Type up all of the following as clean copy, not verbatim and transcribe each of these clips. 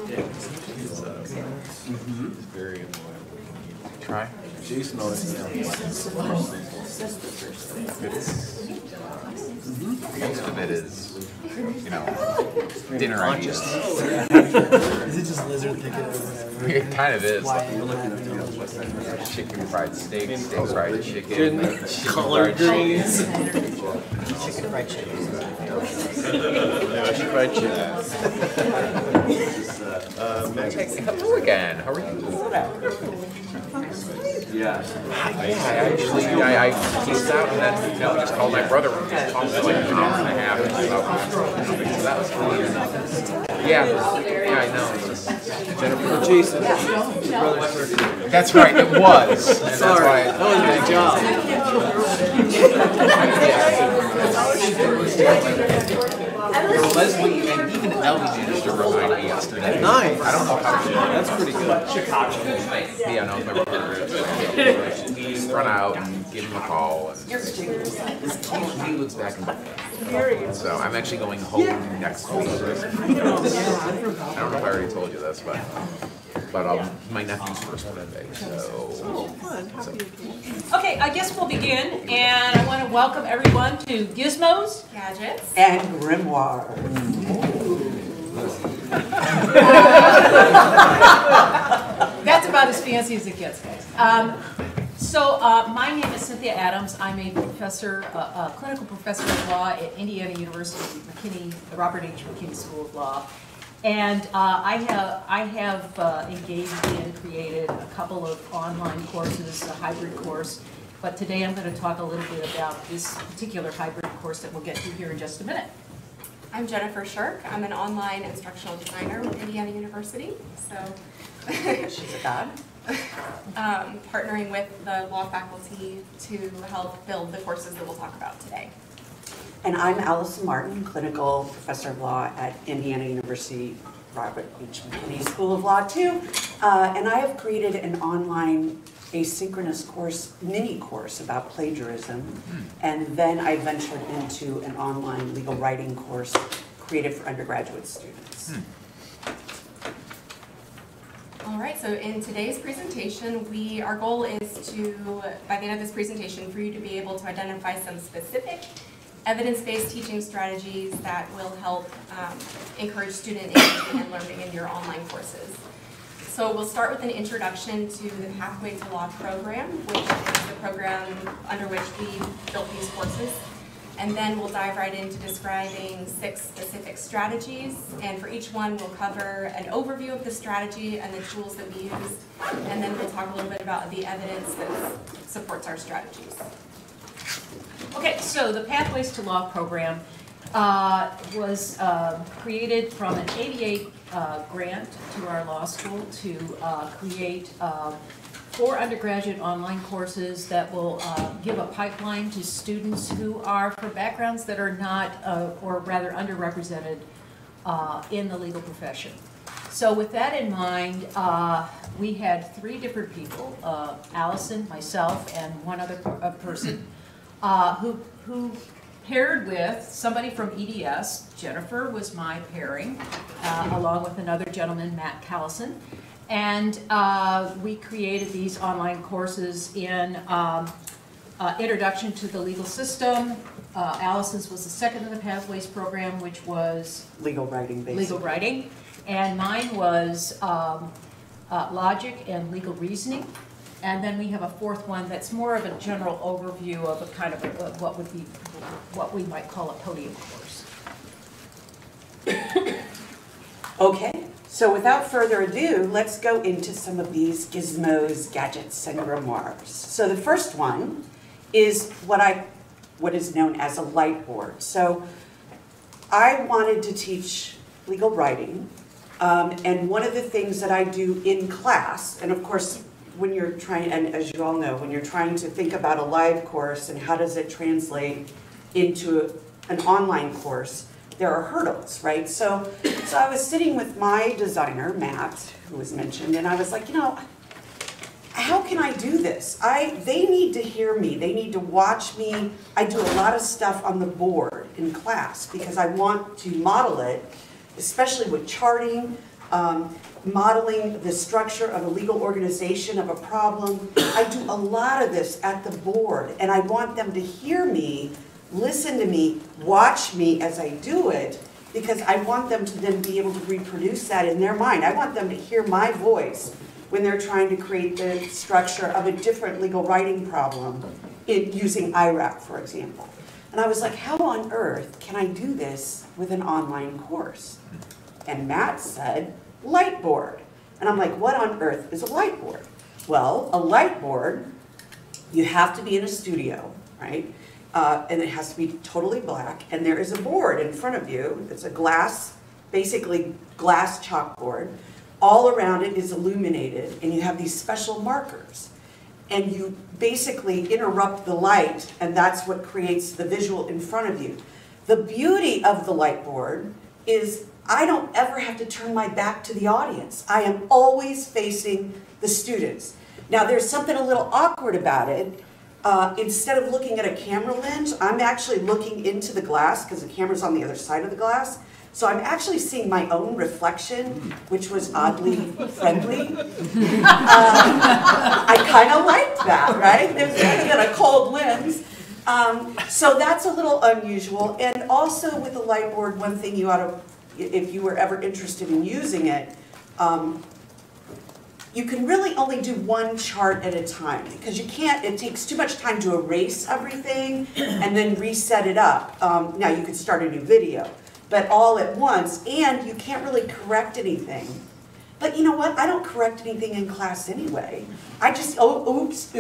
It's very annoying. Try. Jason always Most of it is, you know, dinner ideas. Is it just lizard thicket or whatever? It kind of is. chicken Fried steak, steak fried chicken, collard greens. Chicken fried chicken. Fried chicken. Hello again. How are you? Yeah. I peaced out and then, you know, just called my brother and just talked for like an hour and a half. So that was fun. Yeah, I know. Jennifer, Jason. That's right, it was. And Sorry, that's that was a good job. Leslie and even Ellie managed to remind me yesterday. Nice. I don't know how to do that. That's pretty good. Yeah, no, never heard of it. Just run out and give him a call. And he lives back in Buffalo. So I'm actually going home next week. I don't know if I already told you this, but my nephew's first birthday, so. Okay, I guess we'll begin, and I want to welcome everyone to Gizmos, Gadgets, and Grimoires. That's about as fancy as it gets, guys. My name is Cynthia Adams. I'm a professor, clinical professor of law at Indiana University, McKinney, the Robert H. McKinney School of Law. And I have engaged and created a couple of online courses, a hybrid course. But today I'm going to talk a little bit about this particular hybrid course that we'll get to here in just a minute. I'm Jennifer Shirk. I'm an online instructional designer with Indiana University. So She's a god. Partnering with the law faculty to help build the courses that we'll talk about today. And I'm Allison Martin, clinical professor of law at Indiana University, Robert H. McKinney School of Law too. And I have created an online asynchronous course, mini course about plagiarism. And then I ventured into an online legal writing course created for undergraduate students. All right, so in today's presentation, our goal is to, by the end of this presentation, for you to be able to identify some specific evidence-based teaching strategies that will help encourage student engagement and learning in your online courses. So we'll start with an introduction to the Pathway to Law program, which is the program under which we built these courses. And then we'll dive right into describing 6 specific strategies. And for each one, we'll cover an overview of the strategy and the tools that we use. And then we'll talk a little bit about the evidence that supports our strategies. Okay, so the Pathways to Law program was created from an '88 grant to our law school to create 4 undergraduate online courses that will give a pipeline to students who are from backgrounds that are not, or rather underrepresented in the legal profession. So with that in mind, we had 3 different people, Allison, myself, and one other person, who paired with somebody from EDS. Jennifer was my pairing, along with another gentleman, Matt Callison. And we created these online courses in Introduction to the Legal System. Allison's was the second in the Pathways program, which was Legal writing, basically. Legal writing. And mine was Logic and Legal Reasoning. And then we have a 4th one that's more of a general overview of a kind of what we might call a podium course. Okay, so without further ado, let's go into some of these gizmos, gadgets, and grimoires. So the first one is what is known as a LIGHTBOARD. So I wanted to teach legal writing, and one of the things that I do in class, and of course, when you're trying, and as you all know, when you're trying to think about a live course and how does it translate into an online course, there are hurdles, right? So I was sitting with my designer, Matt, who was mentioned, and I was like, you know, how can I do this? They need to hear me. They need to watch me. I do a lot of stuff on the board in class because I want to model it, especially with charting, modeling the structure of a legal organization of a problem. I do a lot of this at the board, and I want them to hear me, listen to me, watch me as I do it, because I want them to then be able to reproduce that in their mind. I want them to hear my voice when they're trying to create the structure of a different legal writing problem using IRAP, for example. And I was like, how on earth can I do this with an online course? And Matt said, LIGHTBOARD. And I'm like, what on earth is a LIGHTBOARD? Well, a LIGHTBOARD, you have to be in a studio, right? And it has to be totally black. And there is a board in front of you. It's a glass, basically glass chalkboard. All around it is illuminated, and you have these special markers. And you basically interrupt the light, and that's what creates the visual in front of you. The beauty of the LIGHTBOARD is I don't ever have to turn my back to the audience. I am always facing the students. Now, there's something a little awkward about it. Instead of looking at a camera lens, I'm actually looking into the glass because the camera's on the other side of the glass. So I'm actually seeing my own reflection, which was oddly friendly. I kind of liked that, right? There's a cold lens. So that's a little unusual. And also with the LIGHTBOARD, one thing you ought to, if you were ever interested in using it, you can really only do one chart at a time because you can't, it takes too much time to erase everything and then reset it up. Now you could start a new video, but all at once, and you can't really correct anything. But you know what? I don't correct anything in class anyway. I just, oh, oops,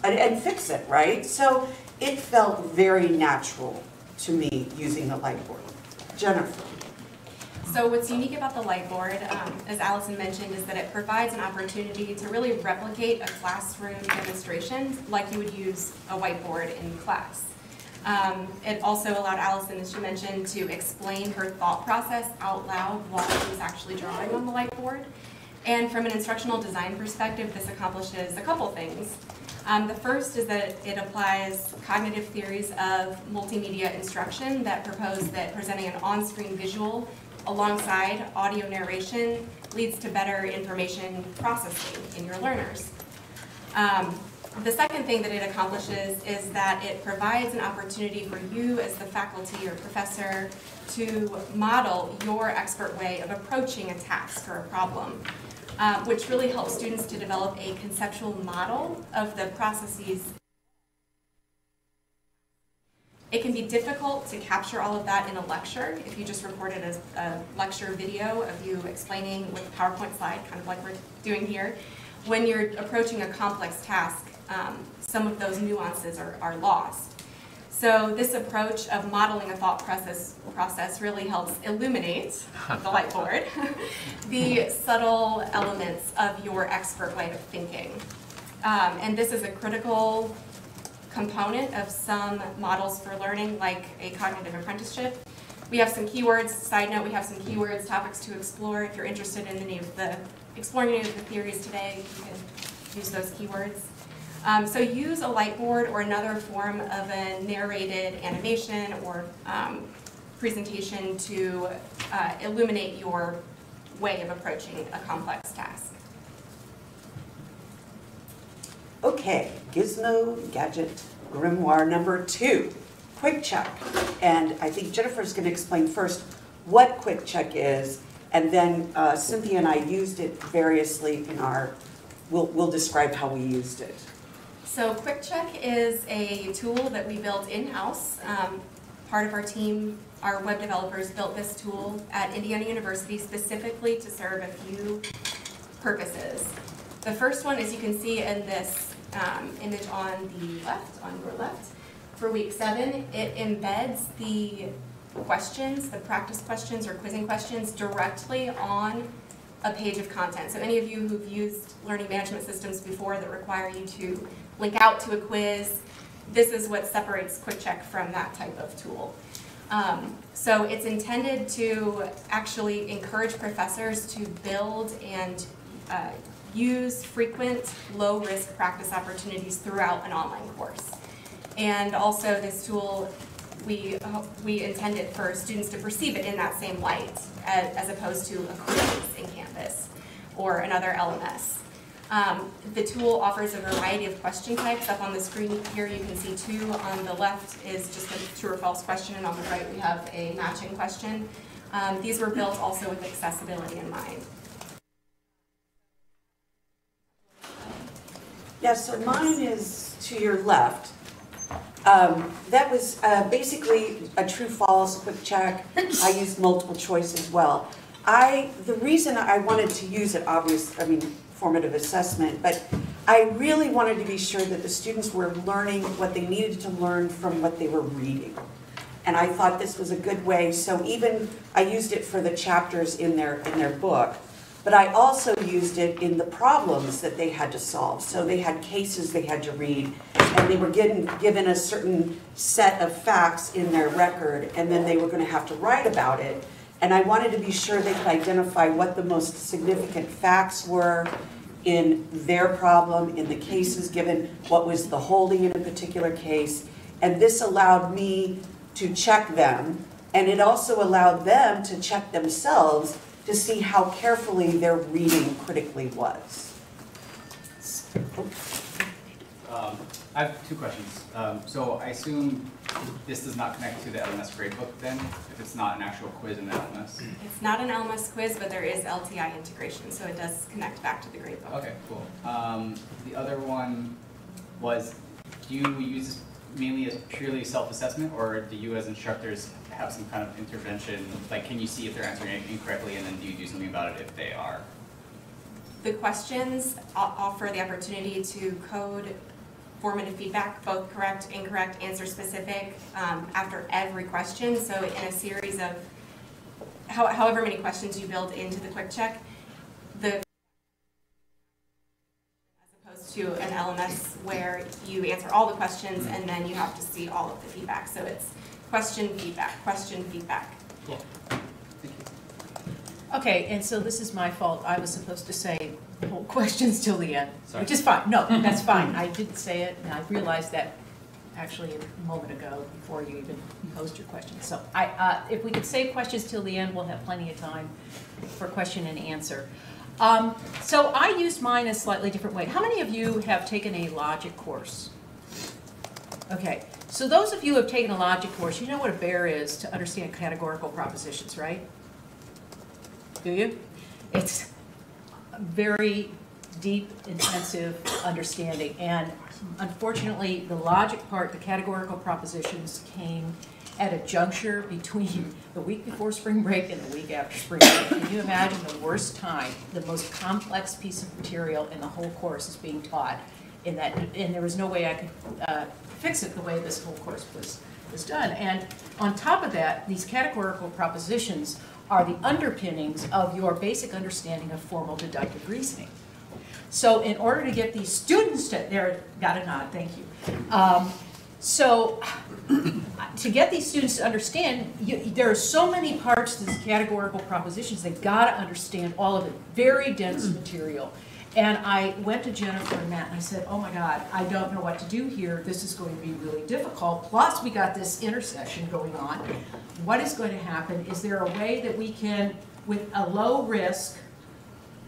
and fix it, right? So it felt very natural to me using the LIGHTBOARD. Jennifer. So what's unique about the LIGHTBOARD, as Allison mentioned, is that it provides an opportunity to really replicate a classroom demonstration like you would use a whiteboard in class. It also allowed Allison, as she mentioned, to explain her thought process out loud while she was actually drawing on the LIGHTBOARD. And from an instructional design perspective, this accomplishes a couple things. The first is that it applies cognitive theories of multimedia instruction that propose that presenting an on-screen visual alongside audio narration leads to better information processing in your learners. The second thing that it accomplishes is that it provides an opportunity for you as the faculty or professor to model your expert way of approaching a task or a problem, which really helps students to develop a conceptual model of the processes. It can be difficult to capture all of that in a lecture if you just recorded a lecture video of you explaining with a PowerPoint slide, kind of like we're doing here. When you're approaching a complex task, some of those nuances are lost. So this approach of modeling a thought process really helps illuminate the LIGHTBOARD, the subtle elements of your expert way of thinking. And this is a critical component of some models for learning, like a cognitive apprenticeship. We have some keywords, side note, we have some keywords, topics to explore. If you're interested in exploring any of the theories today, you can use those keywords. So use a LIGHTBOARD or another form of a narrated animation or presentation to illuminate your way of approaching a complex task. Okay, Gizmo Gadget Grimoire number 2, Quick Check. And I think Jennifer's going to explain first what Quick Check is, and then Cynthia and I used it variously in our, we'll describe how we used it. So Quick Check is a tool that we built in-house. Part of our team, our web developers, built this tool at Indiana University specifically to serve a few purposes. The first one, as you can see in this image on the left, on your left, for week 7, it embeds the questions, the practice questions or quizzing questions directly on a page of content. So any of you who've used learning management systems before that require you to link out to a quiz, this is what separates Quick Check from that type of tool. So it's intended to actually encourage professors to build and use frequent low-risk practice opportunities throughout an online course. And also this tool we intended for students to perceive it in that same light as opposed to a quiz in Canvas or another LMS. The tool offers a variety of question types. Up on the screen here you can see two. On the left is just a true or false question, and on the right we have a matching question. These were built also with accessibility in mind. Yeah, so mine is to your left. That was basically a true-false quick check. I used multiple choice as well. The reason I wanted to use it, formative assessment, but I really wanted to be sure that the students were learning what they needed to learn from what they were reading. And I thought this was a good way, so even I used it for the chapters in their book, but I also used it in the problems that they had to solve. So they had cases they had to read, and they were given a certain set of facts in their record, and then they were going to have to write about it. And I wanted to be sure they could identify what the most significant facts were in their problem, in the cases given, what was the holding in a particular case. And this allowed me to check them, and it also allowed them to check themselves to see how carefully their reading critically was. I have two questions. So I assume this does not connect to the LMS gradebook then, if it's not an actual quiz in the LMS? It's not an LMS quiz, but there is LTI integration, so it does connect back to the gradebook. Okay, cool. The other one was, do you use this mainly as purely self-assessment, or do you as instructors have some kind of intervention? Like, can you see if they're answering it incorrectly, and then do you do something about it if they are? The questions offer the opportunity to code formative feedback, both correct, incorrect, answer specific, after every question. So in a series of however many questions you build into the quick check, as opposed to an LMS where you answer all the questions and then you have to see all of the feedback. So it's question, feedback, question, feedback. Cool. Okay, and so this is my fault. I was supposed to say hold questions till the end, Sorry. which is fine. No, that's fine. I didn't say it, and I realized that actually a moment ago before you even posed your question. So if we could save questions till the end, we'll have plenty of time for question and answer. So I used mine a slightly different way. How many of you have taken a logic course? Okay, so those of you who have taken a logic course, you know what a bear is to understand categorical propositions, right? Do you? It's very deep, intensive understanding, and unfortunately, the logic part, the categorical propositions, came at a juncture between the week before spring break and the week after spring break. Can you imagine the worst time, the most complex piece of material in the whole course is being taught in that, and there was no way I could fix it the way this whole course was done. And on top of that, these categorical propositions are the underpinnings of your basic understanding of formal deductive reasoning. So in order to get these students to, there, got a nod, thank you. So to get these students to understand, there are so many parts to these categorical propositions, they've got to understand all of it, very dense material. And I went to Jennifer and Matt and I said, oh my God, I don't know what to do here. This is going to be really difficult. Plus we got this intersection going on. What is going to happen? Is there a way that we can, with a low risk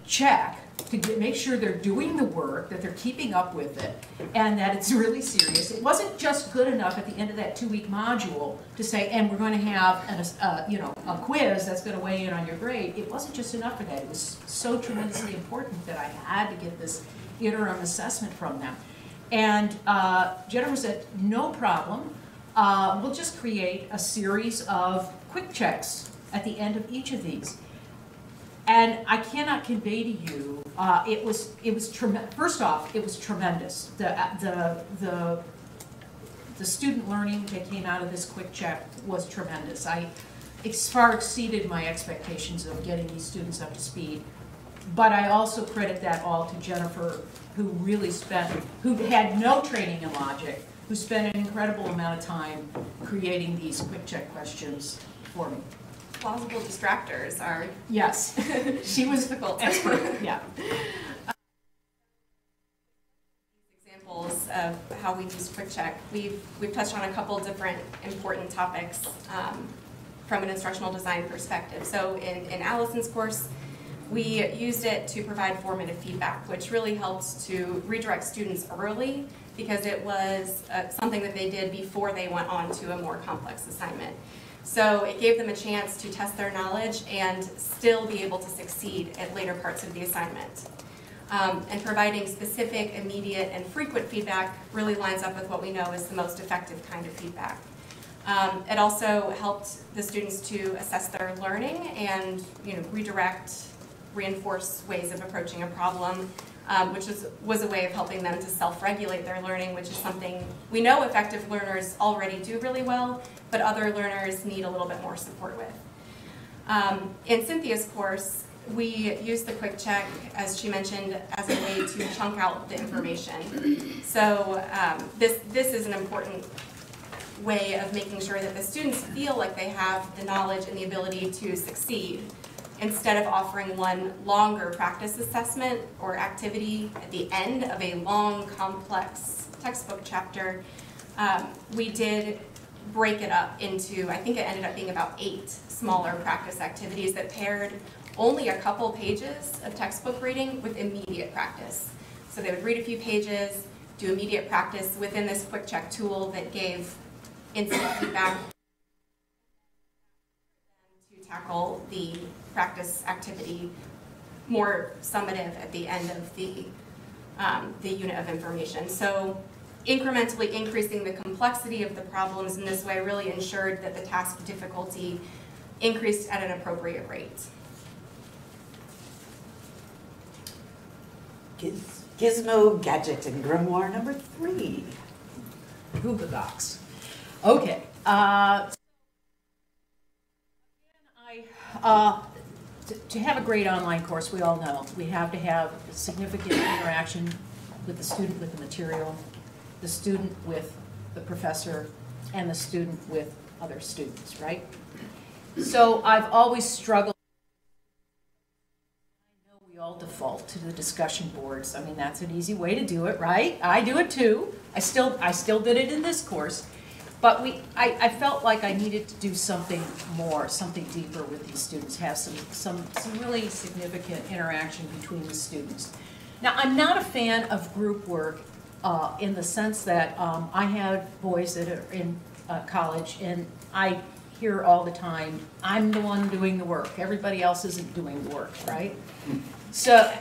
check, to make sure they're doing the work, that they're keeping up with it, and that it's really serious? It wasn't just good enough at the end of that 2-week module to say, and we're going to have a quiz that's going to weigh in on your grade. It wasn't just enough for that. It was so tremendously important that I had to get this interim assessment from them. And Jennifer said, no problem. We'll just create a series of quick checks at the end of each of these. And I cannot convey to you, it was tremendous. First off, it was tremendous. The student learning that came out of this quick check was tremendous. It far exceeded my expectations of getting these students up to speed. But I also credit that all to Jennifer, who really who had no training in logic, who spent an incredible amount of time creating these quick check questions for me. Plausible distractors are yes. She was difficult. Expert. Yeah. Examples of how we used Quick Check. We've touched on a couple different important topics from an instructional design perspective. So in Allison's course, we used it to provide formative feedback, which really helps to redirect students early because it was something that they did before they went on to a more complex assignment. So it gave them a chance to test their knowledge and still be able to succeed at later parts of the assignment. And providing specific, immediate, and frequent feedback really lines up with what we know is the most effective kind of feedback. It also helped the students to assess their learning and redirect, reinforce ways of approaching a problem, which was a way of helping them to self-regulate their learning, which is something we know effective learners already do really well, but other learners need a little bit more support with. In Cynthia's course, we used the Quick Check, as she mentioned, as a way to chunk out the information. So this is an important way of making sure that the students feel like they have the knowledge and the ability to succeed. Instead of offering one longer practice assessment or activity at the end of a long, complex textbook chapter, we did break it up into, I think it ended up being about 8 smaller practice activities that paired only a couple pages of textbook reading with immediate practice. So they would read a few pages, do immediate practice within this Quick Check tool that gave instant feedback to tackle the practice activity more summative at the end of the unit of information. So incrementally increasing the complexity of the problems in this way really ensured that the task difficulty increased at an appropriate rate. Gizmo gadget and grimoire number 3. Google Docs. Okay. To have a great online course, we all know, we have to have significant interaction with the student with the material, the student with the professor, and the student with other students, right? So I've always struggled. I know we all default to the discussion boards. I mean, that's an easy way to do it, right? I do it too. I still did it in this course. But I felt like I needed to do something more, something deeper with these students, have some really significant interaction between the students. Now, I'm not a fan of group work in the sense that I have boys that are in college, and I hear all the time, I'm the one doing the work. Everybody else isn't doing the work, right? So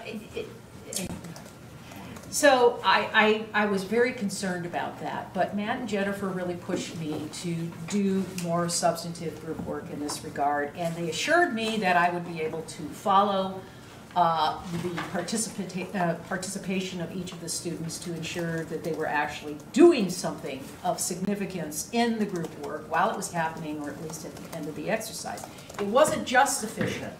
I was very concerned about that, but Matt and Jennifer really pushed me to do more substantive group work in this regard, and they assured me that I would be able to follow the participation of each of the students to ensure that they were actually doing something of significance in the group work while it was happening, or at least at the end of the exercise. It wasn't just sufficient.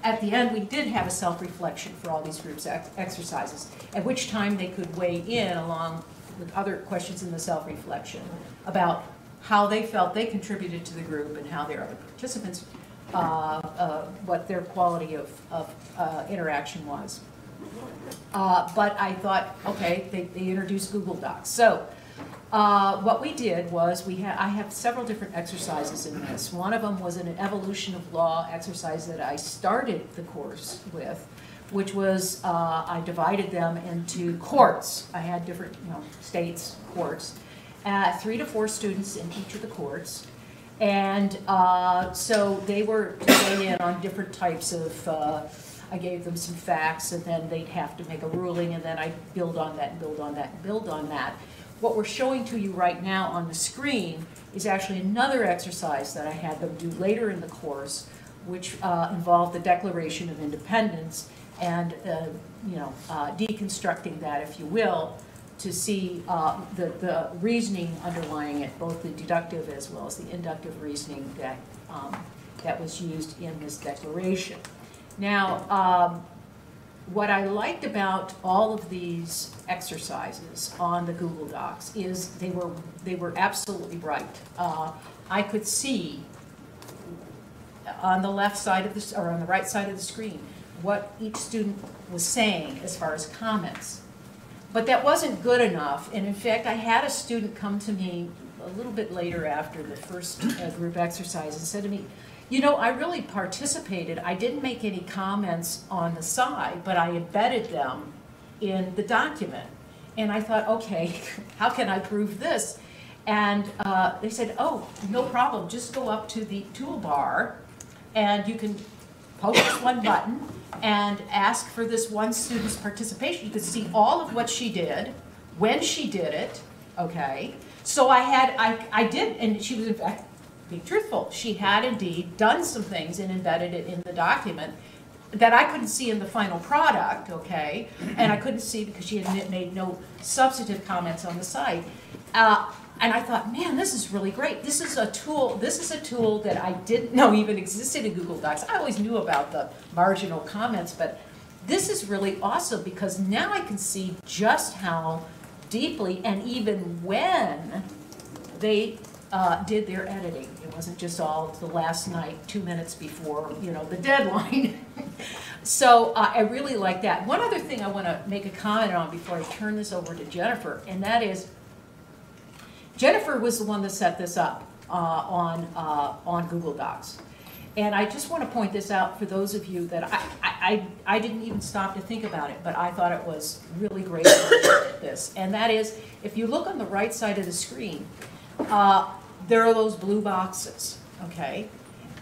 At the end, we did have a self-reflection for all these groups exercises, at which time they could weigh in along with other questions in the self-reflection about how they felt they contributed to the group and how their other participants, what their quality of interaction was. But I thought, okay, they introduced Google Docs. So what we did was I have several different exercises in this. One of them was an evolution of law exercise that I started the course with, which was I divided them into courts. I had different states, courts, 3 to 4 students in each of the courts. And so they were to weigh in on different types of, I gave them some facts, and then they'd have to make a ruling, and then I'd build on that, and build on that, and build on that. What we're showing to you right now on the screen is actually another exercise that I had them do later in the course, which involved the Declaration of Independence and deconstructing that, if you will, to see the reasoning underlying it, both the deductive as well as the inductive reasoning that was used in this declaration. Now, what I liked about all of these exercises on the Google Docs is they were absolutely right. I could see on the left side of the, or on the right side of the screen what each student was saying as far as comments. But that wasn't good enough, and in fact, I had a student come to me a little bit later after the first group exercise and said to me, you know, I really participated. I didn't make any comments on the side, but I embedded them in the document. And I thought, okay, how can I prove this? And they said, oh, no problem, just go up to the toolbar and you can poke this one button and ask for this one student's participation. You could see all of what she did, when she did it, okay? So I did, and she was in fact being truthful. She had indeed done some things and embedded it in the document that I couldn't see in the final product, okay? And I couldn't see because she had made no substantive comments on the site. And I thought, man, this is really great. This is a tool that I didn't know even existed in Google Docs. I always knew about the marginal comments, but this is really awesome because now I can see just how deeply and even when they did their editing. It wasn't just all the last night, 2 minutes before, you know, the deadline. So I really like that. One other thing I want to make a comment on before I turn this over to Jennifer, and that is, Jennifer was the one that set this up on Google Docs. And I just want to point this out for those of you that I didn't even stop to think about it, but I thought it was really great this. And that is, if you look on the right side of the screen, there are those blue boxes, okay?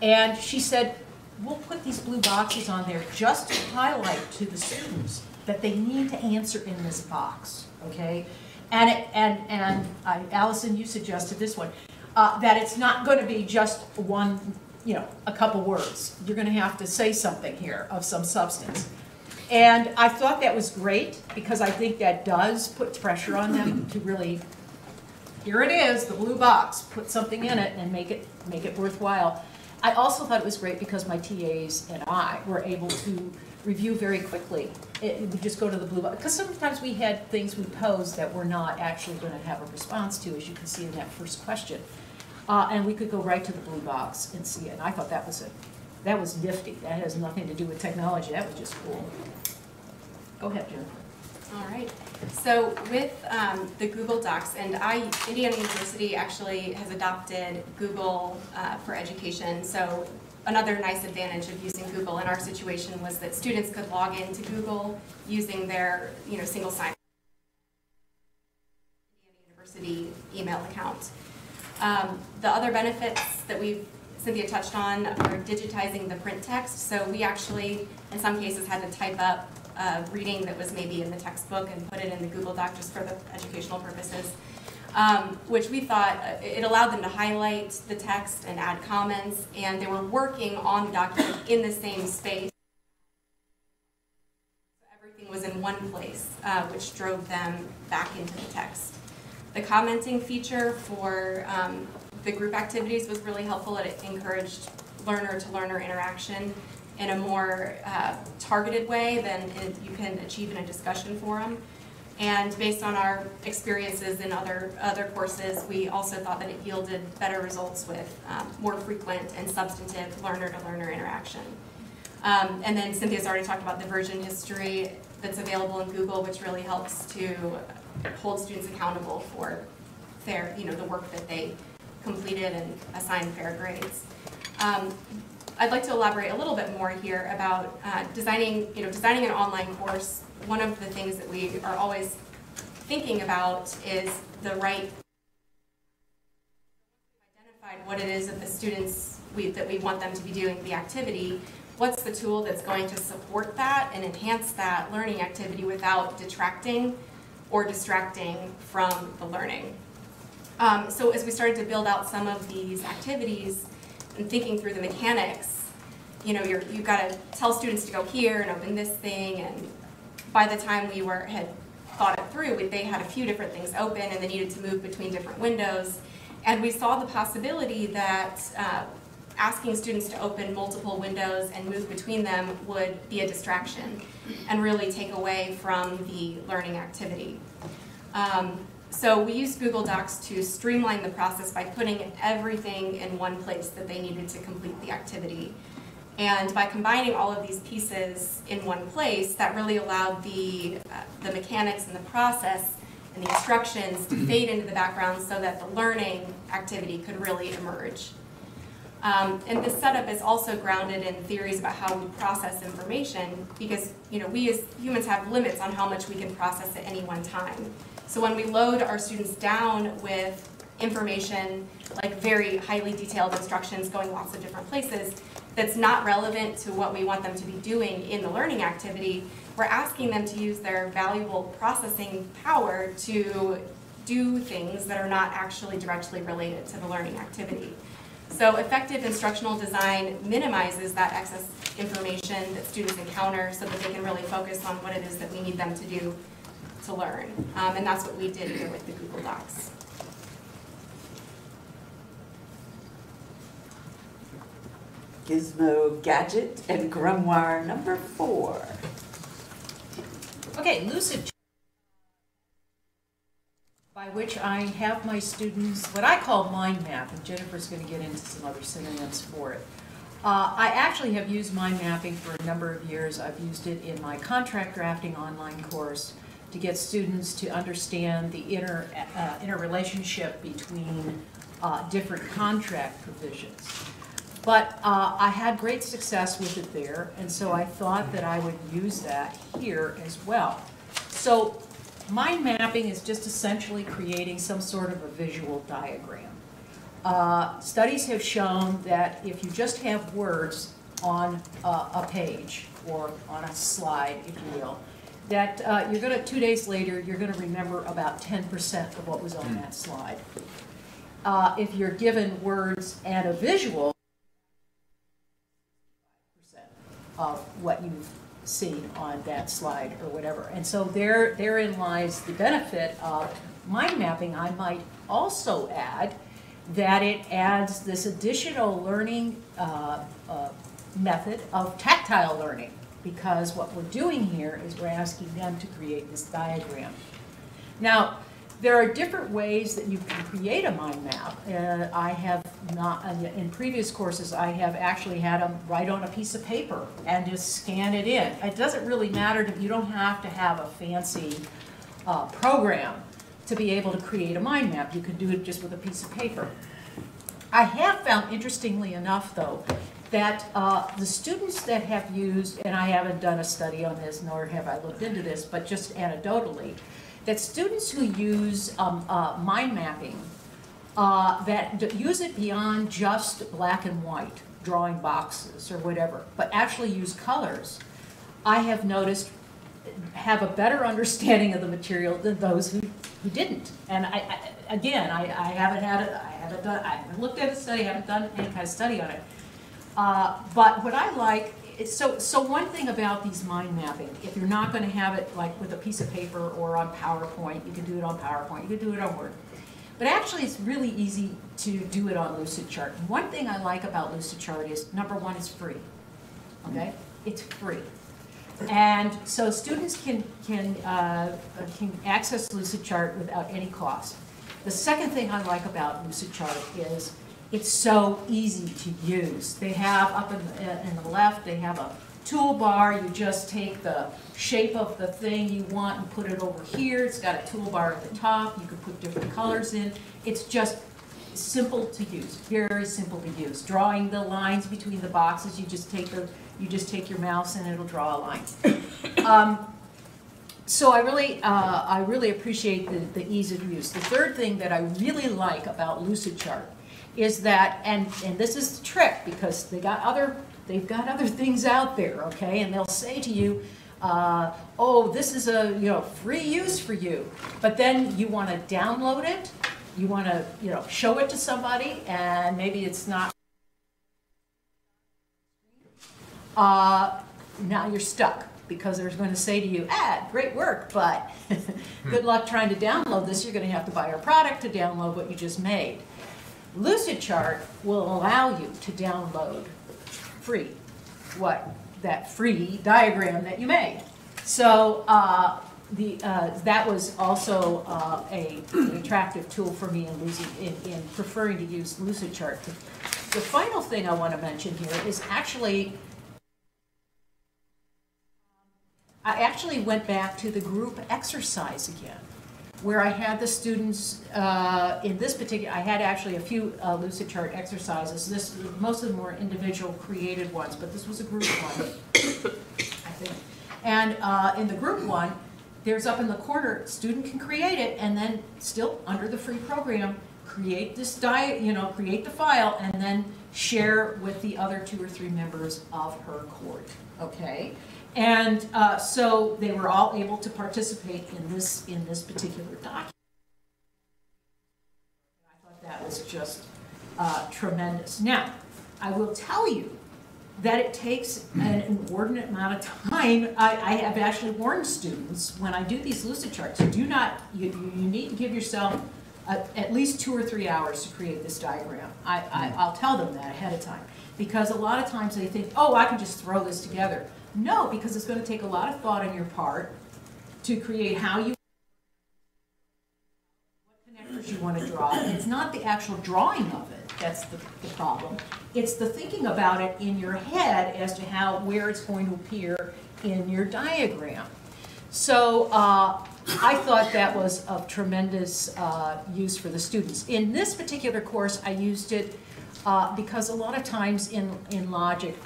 And she said, we'll put these blue boxes on there just to highlight to the students that they need to answer in this box, okay? And Allison, you suggested this one, that it's not going to be just one, you know, a couple words. You're going to have to say something here of some substance. And I thought that was great because I think that does put pressure on them to really, here it is, the blue box, put something in it and make it worthwhile. I also thought it was great because my TAs and I were able to review very quickly. We just go to the blue box, because sometimes we had things we posed that we're not actually going to have a response to, as you can see in that first question. And we could go right to the blue box and see it. And I thought that was nifty. That has nothing to do with technology. That was just cool. Go ahead, Jennifer. All right. So with the Google Docs, and Indiana University actually has adopted Google for Education. So another nice advantage of using Google in our situation was that students could log into Google using their, you know, single sign-on Indiana University email account. The other benefits that Cynthia touched on are digitizing the print text. So we actually, in some cases, had to type up a reading that was maybe in the textbook and put it in the Google Doc just for the educational purposes, which we thought it allowed them to highlight the text and add comments, and they were working on the document in the same space. So everything was in one place, which drove them back into the text. The commenting feature for the group activities was really helpful. It encouraged learner-to-learner interaction in a more targeted way than you can achieve in a discussion forum. And based on our experiences in other courses, we also thought that it yielded better results with more frequent and substantive learner-to-learner interaction. And then Cynthia's already talked about the version history that's available in Google, which really helps to hold students accountable for the work that they completed and assign fair grades. I'd like to elaborate a little bit more here about designing an online course. One of the things that we are always thinking about is the right, identified what it is that the students that we want them to be doing the activity. What's the tool that's going to support that and enhance that learning activity without detracting or distracting from the learning? So as we started to build out some of these activities and thinking through the mechanics, you've got to tell students to go here and open this thing, and by the time we had thought it through, they had a few different things open and they needed to move between different windows. And we saw the possibility that asking students to open multiple windows and move between them would be a distraction and really take away from the learning activity. So we used Google Docs to streamline the process by putting everything in one place that they needed to complete the activity. And by combining all of these pieces in one place, that really allowed the mechanics and the process and the instructions to fade into the background so that the learning activity could really emerge. And this setup is also grounded in theories about how we process information, because we as humans have limits on how much we can process at any one time. So when we load our students down with information, like very highly detailed instructions going lots of different places, that's not relevant to what we want them to be doing in the learning activity, we're asking them to use their valuable processing power to do things that are not actually directly related to the learning activity. So effective instructional design minimizes that excess information that students encounter so that they can really focus on what it is that we need them to do to learn. And that's what we did here with the Google Docs. Gizmo gadget and grimoire number 4. Okay, LUCIDCHART, by which I have my students, what I call mind map, and Jennifer's going to get into some other synonyms for it. I actually have used mind mapping for a number of years. I've used it in my contract drafting online course to get students to understand the interrelationship between different contract provisions. But I had great success with it there, and so I thought that I would use that here as well. So mind mapping is just essentially creating some sort of a visual diagram. Studies have shown that if you just have words on a page or on a slide, if you will, that you're going to, 2 days later, you're going to remember about 10% of what was on that slide. If you're given words and a visual, of what you've seen on that slide or whatever. And so therein lies the benefit of mind mapping. I might also add that it adds this additional learning method of tactile learning, because what we're doing here is we're asking them to create this diagram. Now, there are different ways that you can create a mind map. I have not, in previous courses, I have actually had them write on a piece of paper and just scan it in. It doesn't really matter, you don't have to have a fancy program to be able to create a mind map. You can do it just with a piece of paper. I have found, interestingly enough though, that the students that have used, and I haven't done a study on this, nor have I looked into this, but just anecdotally, that students who use mind mapping, that use it beyond just black and white, drawing boxes or whatever, but actually use colors, I have noticed have a better understanding of the material than those who didn't. And I haven't looked at a study, I haven't done any kind of study on it. But what I like, so one thing about these mind mapping, if you're not going to have it like with a piece of paper or on PowerPoint, you can do it on PowerPoint, you can do it on Word. But actually it's really easy to do it on LucidChart. One thing I like about LucidChart is, number one, it's free. Okay? It's free. And so students can access LucidChart without any cost. The second thing I like about LucidChart is it's so easy to use. They have up in the left, they have a toolbar. You just take the shape of the thing you want and put it over here. It's got a toolbar at the top. You can put different colors in. It's just simple to use, very simple to use. Drawing the lines between the boxes, you just take your mouse and it'll draw a line. So I really appreciate the ease of use. The third thing that I really like about LucidChart is that, and this is the trick, because they've got other things out there, okay? And they'll say to you, oh, this is a free use for you, but then you want to download it, you want to show it to somebody, and maybe it's not. Now you're stuck, because they're going to say to you, great work, but good luck trying to download this. You're going to have to buy our product to download what you just made. LucidChart will allow you to download free that free diagram that you made. So that was also an attractive tool for me in preferring to use LucidChart The final thing I want to mention here is actually, I actually went back to the group exercise again, where I had the students, in this particular, I had actually a few LUCIDCHART exercises. Most of them were individual created ones, but this was a group one, I think. And in the group one, there's up in the corner, student can create it, and then still under the free program, create this create the file, and then share with the other 2 or 3 members of her court, okay? And so they were all able to participate in this particular document. I thought that was just tremendous. Now, I will tell you that it takes an inordinate amount of time. I have actually warned students when I do these LUCIDCHARTs, you need to give yourself at least 2 or 3 hours to create this diagram. I'll tell them that ahead of time, because a lot of times they think, oh, I can just throw this together. No, because it's going to take a lot of thought on your part to create what connectors you want to draw. It's not the actual drawing of it that's the problem. It's the thinking about it in your head as to where it's going to appear in your diagram. So I thought that was of tremendous use for the students. In this particular course, I used it because a lot of times in logic,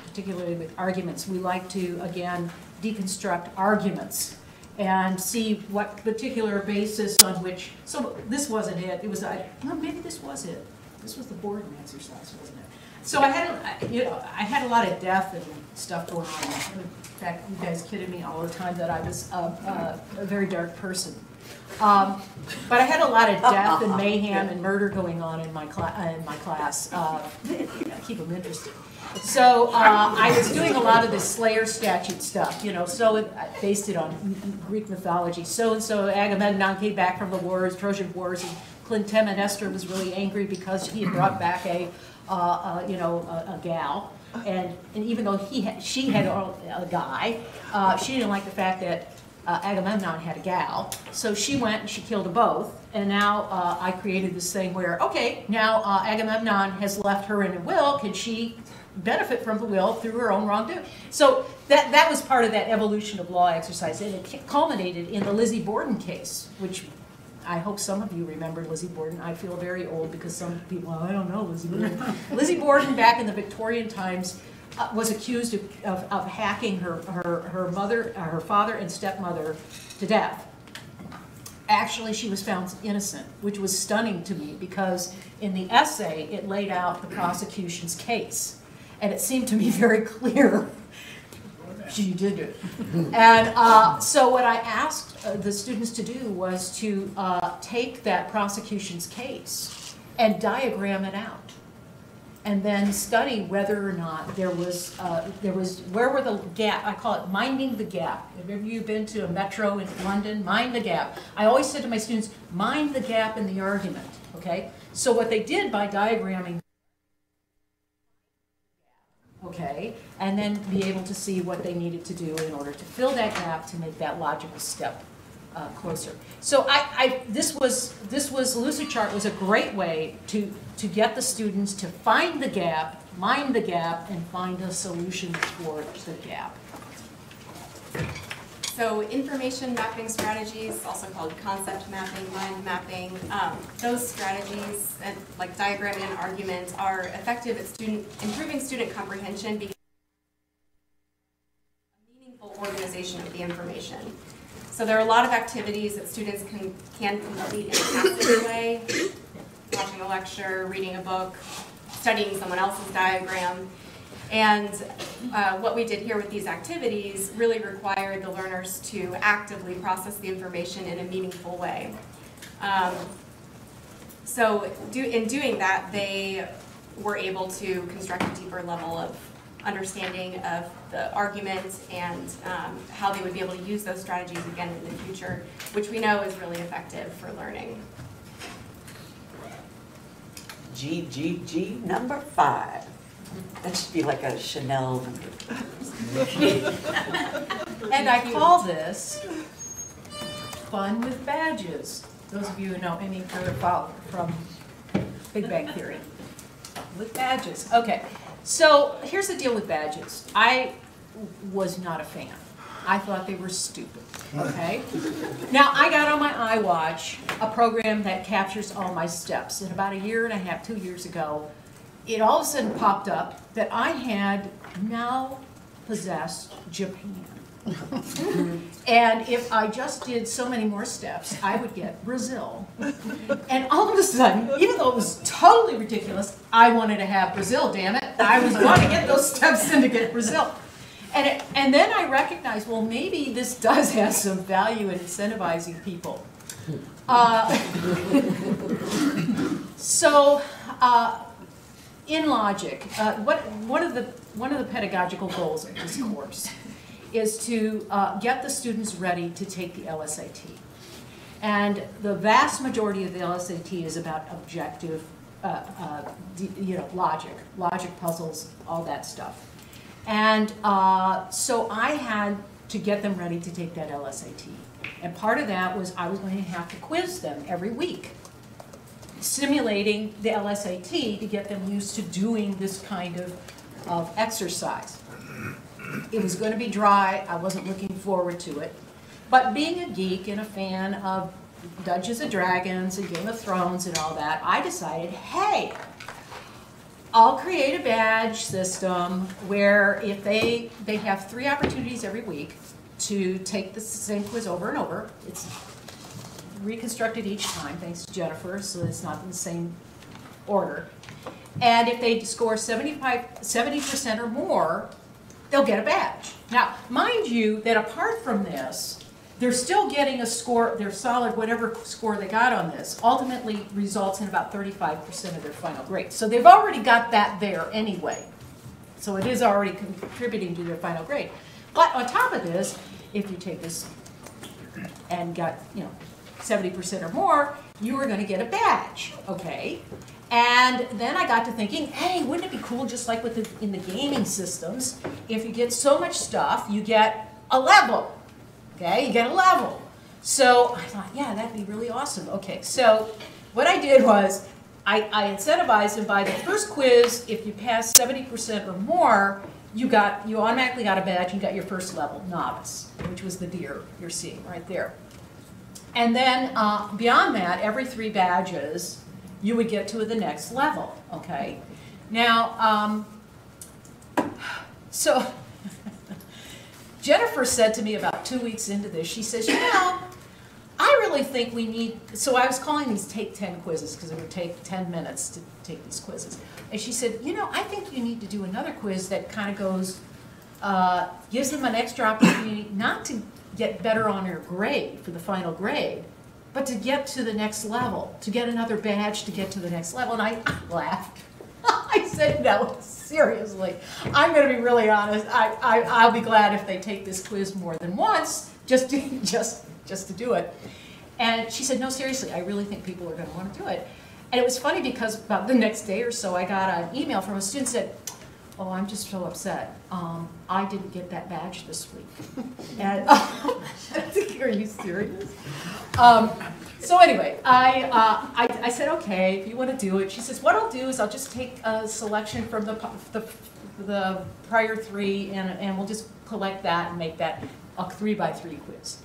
particularly with arguments, we like to, again, deconstruct arguments and see what particular basis on which, so this wasn't it, it was, well, maybe this was it. This was the board exercise, wasn't it? So I had a lot of death and stuff going on. In fact, you guys kidded me all the time that I was a very dark person. But I had a lot of death and mayhem and murder going on in my class. Keep them interested. So I was doing a lot of this Slayer statute stuff, so I based it on Greek mythology. So-and-so Agamemnon came back from the wars, Trojan Wars, and Clytemnestra was really angry because he had brought back a gal, and even though she had a guy, she didn't like the fact that Agamemnon had a gal, so she went and she killed them both. And now I created this thing where, okay, now Agamemnon has left her in a will. Can she benefit from the will through her own wrongdoing? So that was part of that evolution of law exercise, and it culminated in the Lizzie Borden case, which I hope some of you remember Lizzie Borden. I feel very old because some people, well, I don't know Lizzie Borden. Lizzie Borden, back in the Victorian times, was accused of hacking her father and stepmother to death. Actually, she was found innocent, which was stunning to me because in the essay, it laid out the prosecution's case. And it seemed to me very clear she did it. And so what I asked the students to do was to take that prosecution's case and diagram it out, and then study whether or not there was where were the gap. I call it minding the gap. Have you been to a metro in London? Mind the gap. I always said to my students, mind the gap in the argument. Okay. So what they did by diagramming, okay, and then be able to see what they needed to do in order to fill that gap to make that logical step closer. So this was LUCIDCHART was a great way to get the students to find the gap, mind the gap, and find a solution for the gap. So information mapping strategies, also called concept mapping, mind mapping, those strategies, like diagramming and argument, are effective at improving student comprehension because a meaningful organization of the information. So there are a lot of activities that students can complete in a passive way, watching a lecture, reading a book, studying someone else's diagram. And what we did here with these activities really required the learners to actively process the information in a meaningful way. In doing that, they were able to construct a deeper level of understanding of the argument and how they would be able to use those strategies again in the future, which we know is really effective for learning. GGG number 5. That should be like a Chanel number. And I call this fun with badges. Those of you who know any further from Big Bang Theory. with badges. Okay, so here's the deal with badges. I was not a fan. I thought they were stupid, okay? Now, I got on my iWatch a program that captures all my steps. And about a year and a half, 2 years ago, it all of a sudden popped up that I had now possessed Japan. And if I just did so many more steps, I would get Brazil. And all of a sudden, even though it was totally ridiculous, I wanted to have Brazil, damn it. I was wanting to get those steps in to get Brazil. And then I recognized, well, maybe this does have some value in incentivizing people. In logic, one of the pedagogical goals of this course is to get the students ready to take the LSAT. And the vast majority of the LSAT is about objective, logic puzzles, all that stuff. And so I had to get them ready to take that LSAT. And part of that was I was going to have to quiz them every week, simulating the LSAT to get them used to doing this kind of exercise. It was going to be dry. I wasn't looking forward to it. But being a geek and a fan of Dungeons and Dragons and Game of Thrones and all that, I decided, hey, I'll create a badge system where if they have 3 opportunities every week to take the same quiz over and over. It's reconstructed each time, thanks to Jennifer, so it's not in the same order. And if they score 70% or more, they'll get a badge. Now, mind you that apart from this, they're still getting a score, their solid, whatever score they got on this, ultimately results in about 35% of their final grade. So they've already got that there anyway. So it is already contributing to their final grade. But on top of this, if you take this and got, 70% or more, you are going to get a badge, okay? And then I got to thinking, hey, wouldn't it be cool, just like with in the gaming systems, if you get so much stuff, you get a level, okay? You get a level. So I thought, yeah, that'd be really awesome. Okay, so what I did was I incentivized them by the first quiz, if you pass 70% or more, you automatically got a badge, you got your first level, novice, which was the deer you're seeing right there. And then beyond that, every 3 badges, you would get to the next level, okay? Now, so Jennifer said to me about 2 weeks into this, she says, I really think we need, so I was calling these take 10 quizzes because it would take 10 minutes to take these quizzes. And she said, I think you need to do another quiz that kind of goes, gives them an extra opportunity not to get better on their grade for the final grade, but to get to the next level, to get another badge to get to the next level. And I laughed. I said, no, seriously, I'm going to be really honest. I'll be glad if they take this quiz more than once, just to do it. And she said, no, seriously, I really think people are going to want to do it. And it was funny because about the next day or so, I got an email from a student that said, oh, I'm just so upset. I didn't get that badge this week. And I think, are you serious? So anyway, I said, okay, if you want to do it. She says, what I'll do is I'll just take a selection from the prior 3, and we'll just collect that and make that a 3x3 quiz.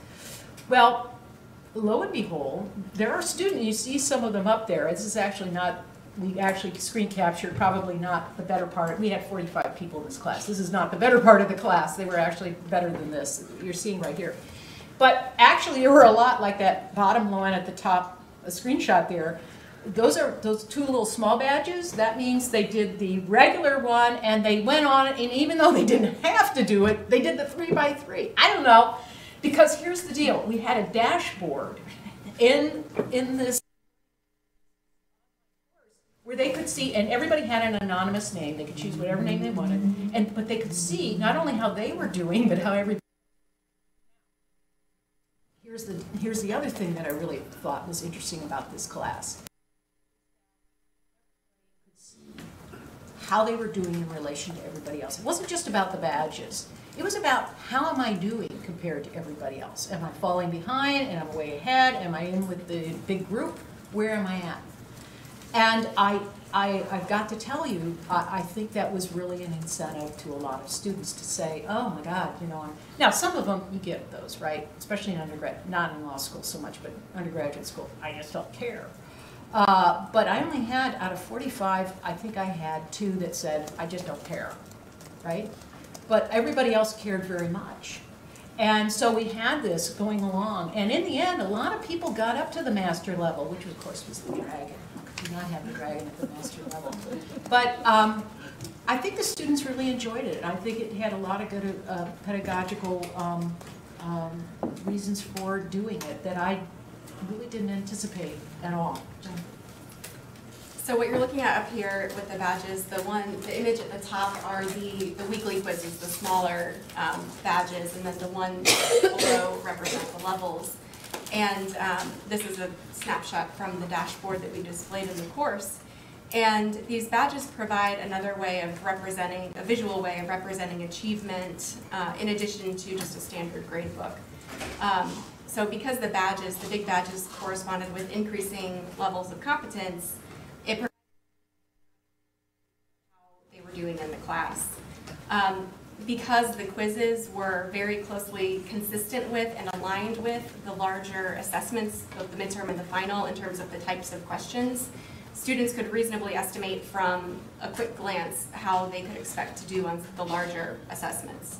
Well, lo and behold, there are students, you see some of them up there. This is actually not, we actually screen captured probably not the better part. We had 45 people in this class. This is not the better part of the class. They were actually better than this, you're seeing right here. But actually there were a lot like that bottom line at the top, a screenshot there. Those 2 little small badges. That means they did the regular one and they went on it, and even though they didn't have to do it, they did the 3x3. I don't know. Because here's the deal, we had a dashboard in this where they could see, and everybody had an anonymous name, they could choose whatever name they wanted, but they could see not only how they were doing, but how everybody. Here's the other thing that I really thought was interesting about this class. How they were doing in relation to everybody else. It wasn't just about the badges. It was about how am I doing compared to everybody else? Am I falling behind and I'm way ahead? Am I in with the big group? Where am I at? And I've got to tell you, I think that was really an incentive to a lot of students to say, oh my God, you know. Now, some of them, you get those, right? Especially in undergrad, not in law school so much, but undergraduate school, I just don't care. But I only had, out of 45, I think I had 2 that said, I just don't care, right? But everybody else cared very much. And so we had this going along, and in the end, a lot of people got up to the master level, which of course was the dragon. We did not have the dragon at the master level. But I think the students really enjoyed it. I think it had a lot of good pedagogical reasons for doing it that I really didn't anticipate at all. So what you're looking at up here with the badges, the image at the top are the weekly quizzes, the smaller badges, and then the one below represent the levels. And this is a snapshot from the dashboard that we displayed in the course. And these badges provide another way of representing, a visual way of representing achievement in addition to just a standard grade book. So because the badges, the big badges corresponded with increasing levels of competence, it provided how they were doing in the class. Because the quizzes were very closely consistent with and aligned with the larger assessments of the midterm and the final in terms of the types of questions, students could reasonably estimate from a quick glance how they could expect to do on the larger assessments.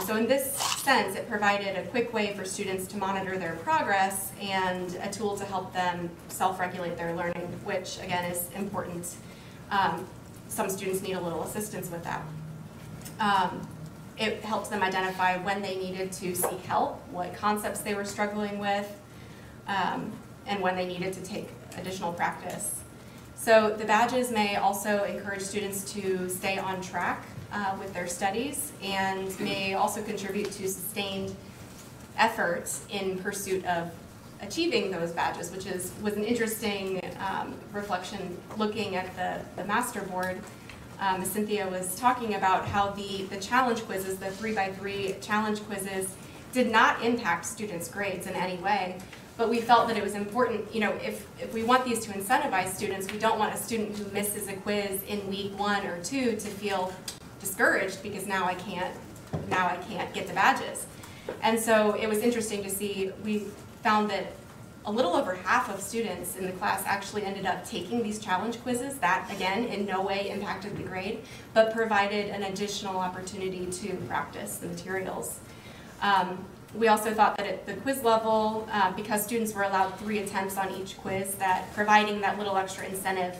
So in this sense, it provided a quick way for students to monitor their progress and a tool to help them self-regulate their learning, which again is important. Some students need a little assistance with that. It helps them identify when they needed to seek help, what concepts they were struggling with, and when they needed to take additional practice. So the badges may also encourage students to stay on track with their studies and may also contribute to sustained efforts in pursuit of achieving those badges, which was an interesting reflection looking at the master board. Cynthia was talking about how the challenge quizzes, the 3x3 challenge quizzes, did not impact students' grades in any way. But we felt that it was important, you know, if we want these to incentivize students, we don't want a student who misses a quiz in week 1 or 2 to feel discouraged because now I can't get the badges. And so it was interesting to see, we found that a little over half of students in the class actually ended up taking these challenge quizzes. That, again, in no way impacted the grade, but provided an additional opportunity to practice the materials. We also thought that at the quiz level, because students were allowed 3 attempts on each quiz, that providing that little extra incentive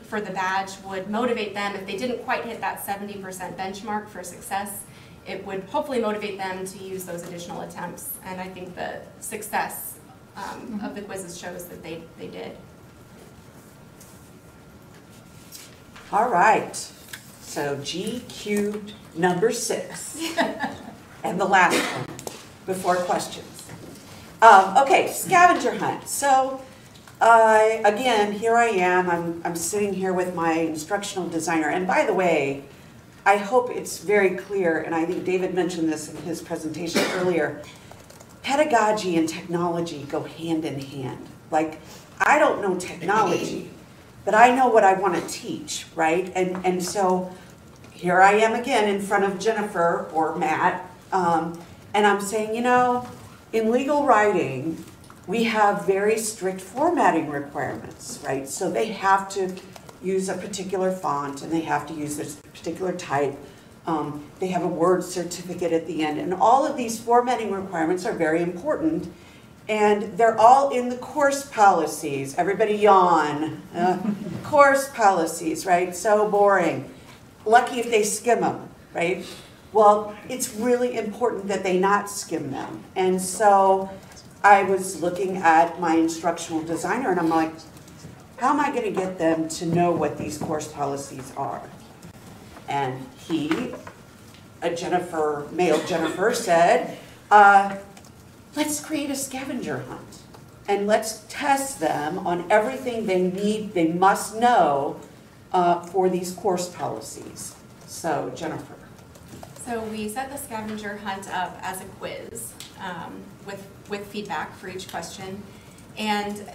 for the badge would motivate them. If they didn't quite hit that 70% benchmark for success, it would hopefully motivate them to use those additional attempts. And I think the success of the quizzes shows that they did. All right, so GQ number 6. And the last one, before questions. Okay, scavenger hunt. So, again, here I am. I'm sitting here with my instructional designer. And by the way, I hope it's very clear, and I think David mentioned this in his presentation earlier, pedagogy and technology go hand in hand. Like, I don't know technology, but I know what I want to teach, right? And so here I am again in front of Jennifer or Matt, and I'm saying, you know, in legal writing, we have very strict formatting requirements, right? So they have to use a particular font and they have to use this particular type. They have a word certificate at the end. And all of these formatting requirements are very important. And they're all in the course policies. Everybody yawn. Course policies, right? So boring. Lucky if they skim them, right? Well, it's really important that they not skim them. And so I was looking at my instructional designer and I'm like, how am I going to get them to know what these course policies are? And male Jennifer said, let's create a scavenger hunt and let's test them on everything they must know for these course policies. So Jennifer. So we set the scavenger hunt up as a quiz with feedback for each question. And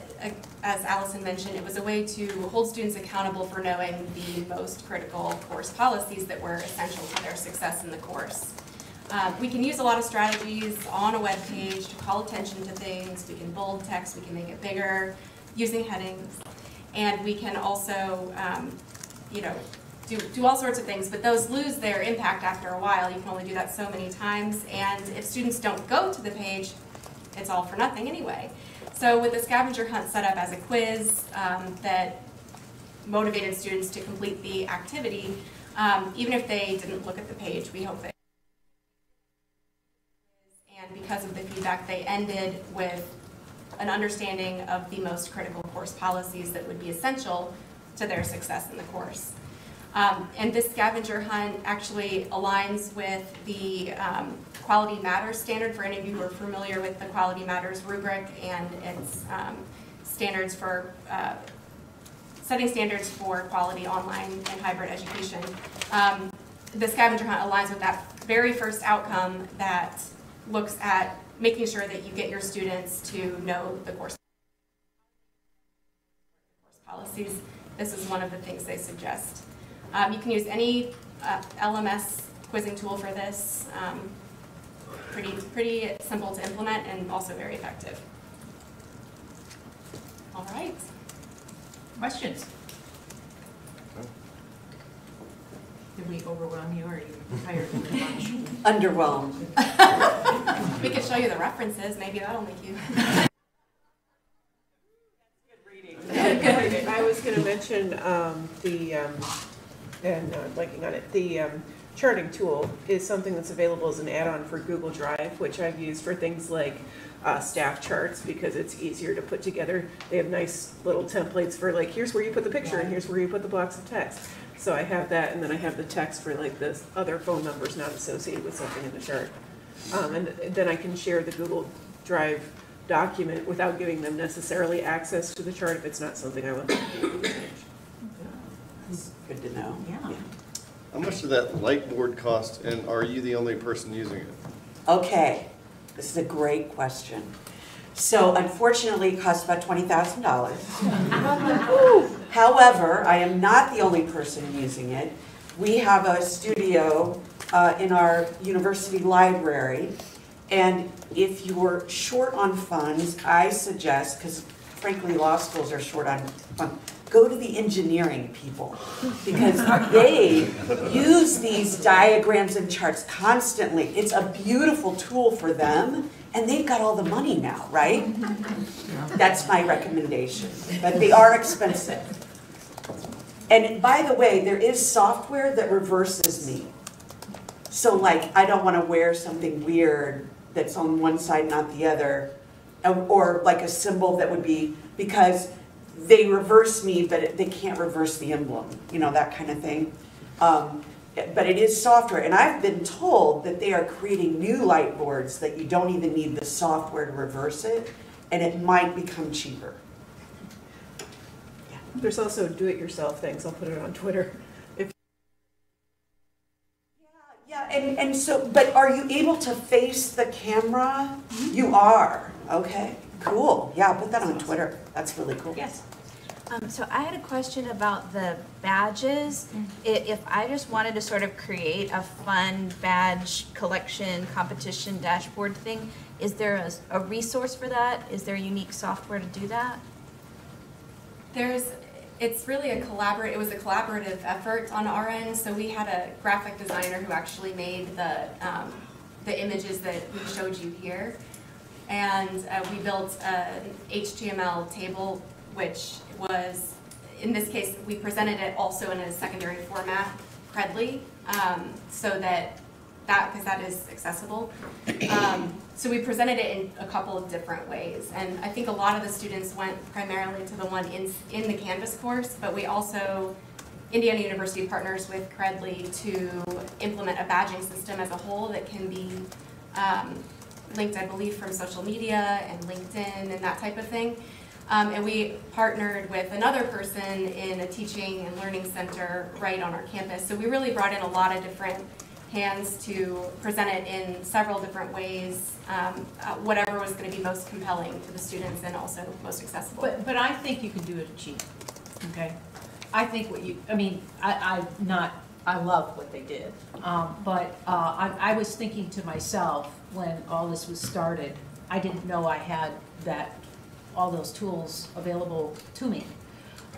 as Allison mentioned, it was a way to hold students accountable for knowing the most critical course policies that were essential to their success in the course. We can use a lot of strategies on a web page to call attention to things. We can bold text, we can make it bigger using headings, and we can also, do all sorts of things, but those lose their impact after a while. You can only do that so many times, and if students don't go to the page, it's all for nothing anyway. So with the scavenger hunt set up as a quiz that motivated students to complete the activity, even if they didn't look at the page, we hope that. And because of the feedback, they ended with an understanding of the most critical course policies that would be essential to their success in the course. And this scavenger hunt actually aligns with the Quality Matters standard. For any of you who are familiar with the Quality Matters rubric and its standards for setting standards for quality online and hybrid education. The scavenger hunt aligns with that very first outcome that looks at making sure that you get your students to know the course policies. This is one of the things they suggest. You can use any LMS quizzing tool for this. Pretty simple to implement and also very effective. All right. Questions? Did we overwhelm you, or are you tired of the lunch? Underwhelmed. We could show you the references. Maybe that'll make you. I was going to mention blanking on it, the charting tool is something that's available as an add-on for Google Drive, which I've used for things like staff charts because it's easier to put together. They have nice little templates for like, here's where you put the picture and here's where you put the blocks of text. So I have that, and then I have the text for like the other phone numbers not associated with something in the chart. And then I can share the Google Drive document without giving them necessarily access to the chart if it's not something I want them to do. That's good to know. Yeah. How much did that LIGHTBOARD cost, and are you the only person using it? Okay, this is a great question. So unfortunately, it costs about $20,000. However, I am not the only person using it. We have a studio in our university library, and if you're short on funds, I suggest, because frankly law schools are short on funds, go to the engineering people, because they use these diagrams and charts constantly. It's a beautiful tool for them, and they've got all the money now, right? That's my recommendation, but they are expensive. And by the way, there is software that reverses me. So like, I don't want to wear something weird that's on one side, not the other, or like a symbol that would be, because they reverse me, but they can't reverse the emblem, you know, that kind of thing. But it is software, and I've been told that they are creating new LIGHTBOARDs that you don't even need the software to reverse it, and it might become cheaper. Yeah. There's also do-it-yourself things. I'll put it on Twitter. Yeah, and so, but are you able to face the camera? You are. Okay, cool. Yeah, I'll put that on Twitter. That's really cool. Yes. So I had a question about the badges. If I just wanted to sort of create a fun badge collection competition dashboard thing, is there a resource for that? Is there unique software to do that? It's really it was a collaborative effort on our end. So we had a graphic designer who actually made the images that we showed you here. And we built an HTML table, which was, in this case, we presented it also in a secondary format, Credly, so because that is accessible. So we presented it in a couple of different ways. And I think a lot of the students went primarily to the one in the Canvas course, but we also, Indiana University partners with Credly to implement a badging system as a whole that can be linked, I believe, from social media and LinkedIn and that type of thing. And we partnered with another person in a teaching and learning center right on our campus. So we really brought in a lot of different hands to present it in several different ways, whatever was going to be most compelling to the students and also most accessible. But I think you can do it cheap, okay? I think I love what they did, but I was thinking to myself when all this was started, I didn't know I had all those tools available to me.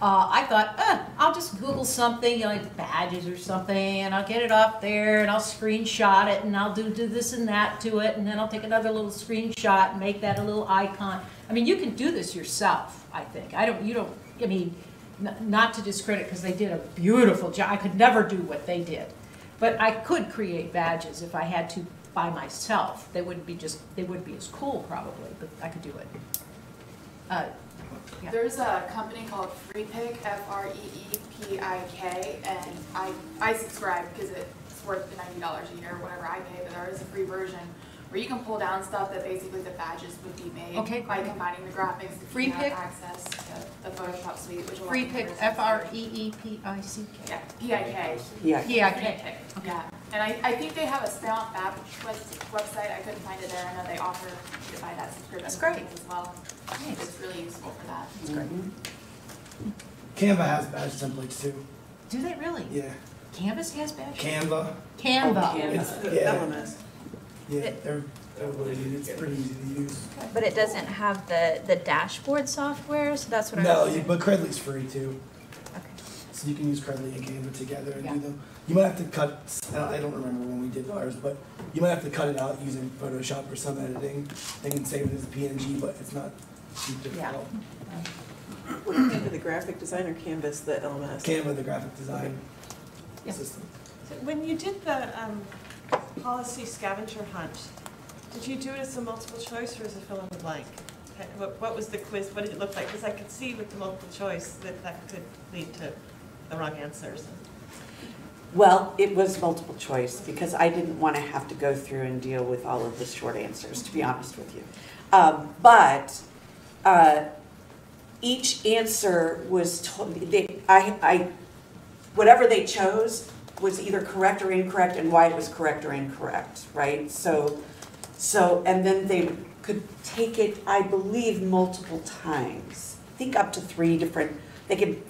I thought, I'll just Google something, like badges or something, and I'll get it up there, and I'll screenshot it, and I'll do this and that to it, and then I'll take another little screenshot and make that a little icon. I mean, you can do this yourself, I think. Not to discredit, because they did a beautiful job. I could never do what they did. But I could create badges if I had to by myself. They wouldn't be as cool probably, but I could do it. Yeah. There's a company called FreePik, FREEPIK, and I subscribe because it's worth the $90 a year, whatever I pay, but there is a free version where you can pull down stuff that basically the badges would be made by combining the graphics if you have access to the Photoshop suite, which FreePik, FREEPICK. Yeah, PIK. Yeah. PIK. Yeah, and I think they have a Stamp Map website. I couldn't find it there. I know they offer you to buy that subscription. That's great. As well. Nice. It's really useful for that. That's great. Canva has badge templates too. Do they really? Yeah. Canvas has badges? Canva. Canva. LMS. Yeah, they're really easy. It's pretty easy to use. But it doesn't have the dashboard software, so that's what But Credly's free too. Okay. So you can use Credly and Canva together and do them. You might have to cut, I don't remember when we did ours, but you might have to cut it out using Photoshop or some editing thing and save it as a PNG, but it's not too difficult. What Canva, the graphic design, or Canvas, the LMS? Canva, the graphic design system. So when you did the policy scavenger hunt, did you do it as a multiple choice or as a fill in the blank? What was the quiz? What did it look like? Because I could see with the multiple choice that could lead to the wrong answers. Well, it was multiple choice because I didn't want to have to go through and deal with all of the short answers, to be honest with you. But each answer was whatever they chose was either correct or incorrect, and why it was correct or incorrect, right? So and then they could take it, I believe, multiple times. I think up to 3 different. They could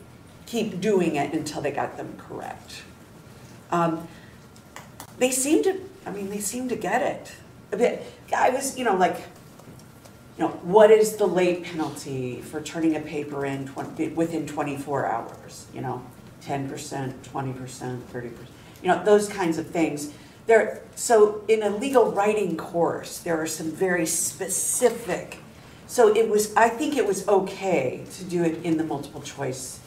keep doing it until they got them correct. They seem to get it. A bit. I was, what is the late penalty for turning a paper in within 24 hours? 10%, 20%, 30%. Those kinds of things. So in a legal writing course, there are some very specific. So I think it was okay to do it in the multiple choice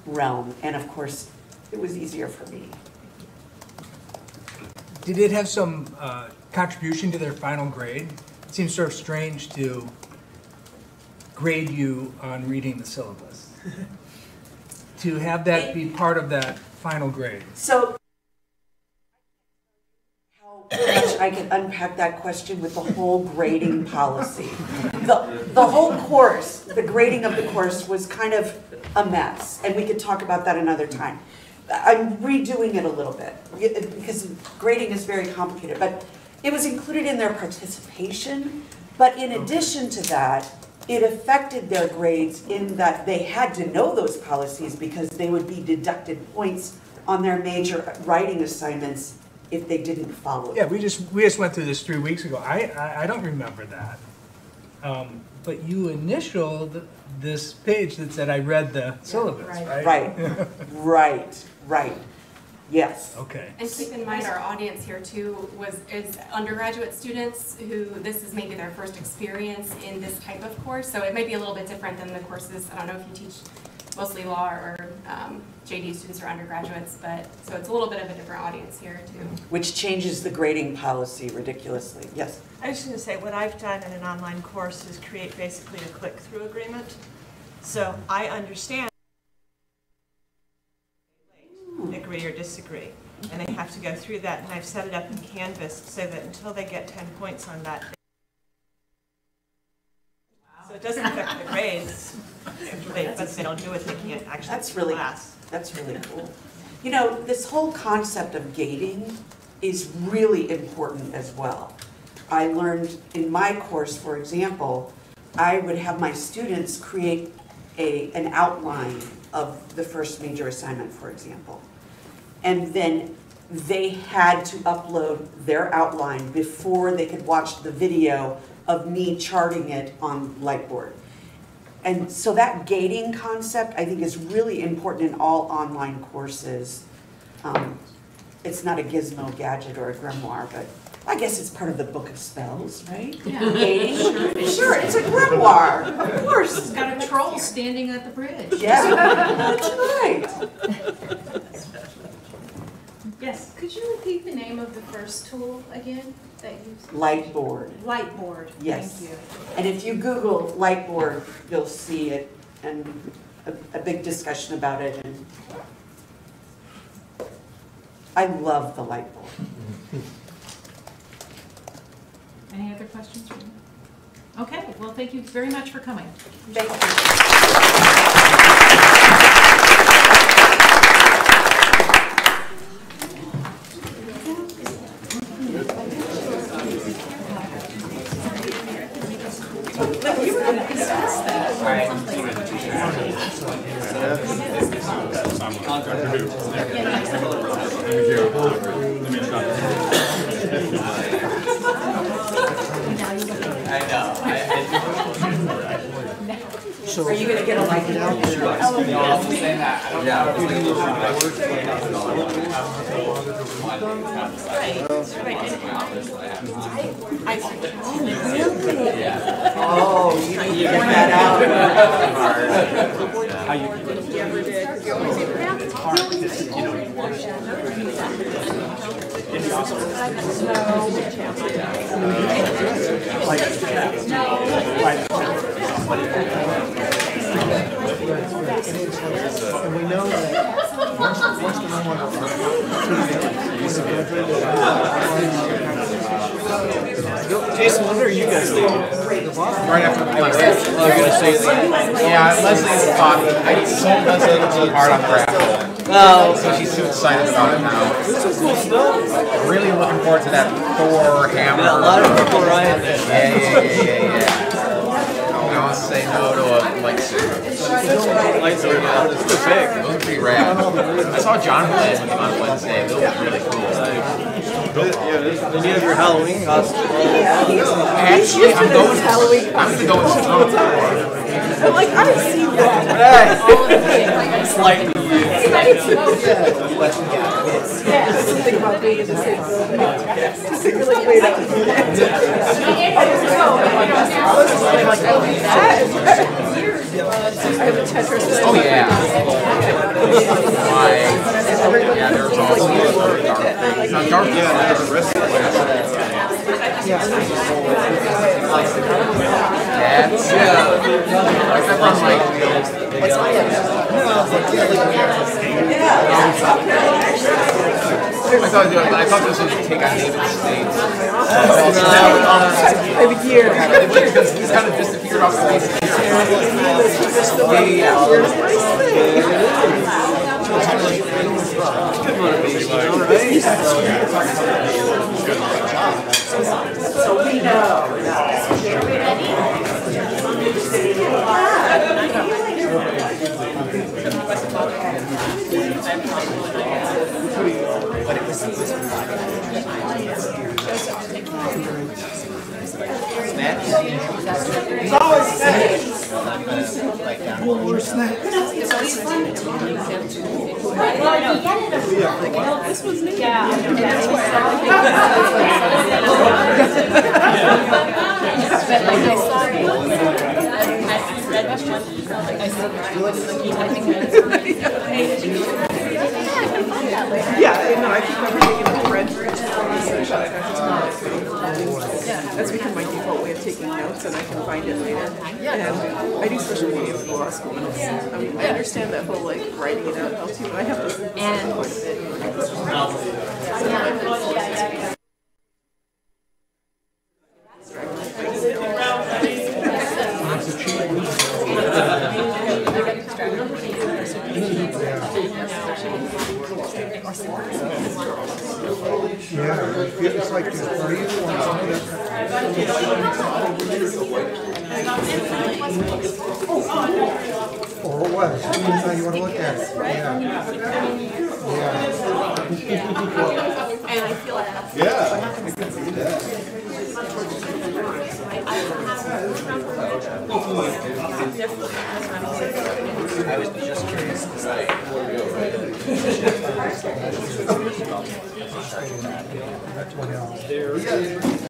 realm, and of course, it was easier for me. Did it have some contribution to their final grade? It seems sort of strange to grade you on reading the syllabus. To have that be part of that final grade. So, how much I can unpack that question with the whole grading policy. The whole course, the grading of the course was kind of a mess, and we could talk about that another time. I'm redoing it a little bit because grading is very complicated, but it was included in their participation. But in addition to that, it affected their grades in that they had to know those policies because they would be deducted points on their major writing assignments if they didn't follow them. Yeah, we just went through this 3 weeks ago. I don't remember that. But you initialed this page that said I read the syllabus, right? Right. Yes. Okay. And keep in mind our audience here too is undergraduate students who this is maybe their first experience in this type of course. So it might be a little bit different than the courses. I don't know if you teach mostly law or JD students or undergraduates, but so it's a little bit of a different audience here too. Which changes the grading policy ridiculously. Yes. I was just going to say, what I've done in an online course is create basically a click-through agreement. So I understand agree or disagree, and they have to go through that, and I've set it up in Canvas so that until they get 10 points on that, so it doesn't affect the grades, but they don't do it, they can't actually That's really cool. This whole concept of gating is really important as well. I learned in my course, for example, I would have my students create an outline of the first major assignment, for example. And then they had to upload their outline before they could watch the video of me charting it on LIGHTBOARD. And so that gating concept, I think, is really important in all online courses. It's not a gizmo gadget or a grimoire, but I guess it's part of the book of spells, right? Yeah. Gating? Sure, it's a grimoire, of course. It's got a troll standing at the bridge. Yeah, that's right. Yes. Could you repeat the name of the first tool again that you? LIGHTBOARD. LIGHTBOARD. Yes. Thank you. And if you Google LIGHTBOARD, you'll see it and a big discussion about it. And I love the LIGHTBOARD. Any other questions? Okay, well, thank you very much for coming. Thank you. Are you going to get a like now? No, I was saying that. I don't Oh, you need to get that out. How you And we know that once the normal Jason, what are you guys doing? Right after the play. You're going to say that. Yeah, Leslie's taught. I told Leslie it's too hard on graphic. Oh, so she's too excited about it now. This is cool stuff. Really looking forward to that Thor hammer. Yeah, a lot of people right. Yeah. I want to say no to a lightsaber. Lightsaber, yeah. It's too big. Those are pretty rad. I saw John play when he was on Wednesday. Those were really cool. Yeah, then you have your Halloween costume. Actually, I'm going to go with Strong. I'm like, I've seen that. Slightly. Yeah, something about being in the same building. It's really great. I have a Tetris. Oh yeah. Why? Yeah, there's also dark. Now dark. Yeah, the rest of the That's I thought this was a take on David States. I'm here. Because he's kind of disappeared off the face of the So we know. It's always snacks. More snacks. This was new. Yeah. Yeah, no, I keep everything in the red. That's become my default way of taking notes, and I can find it later. And I do special media for law school. I understand that whole like writing it out helps you, but I have this quite a bit. it's like this. What do you want? Or what? Depends how you want to look at it. Yeah. And I feel like I was just curious to say, That's what else.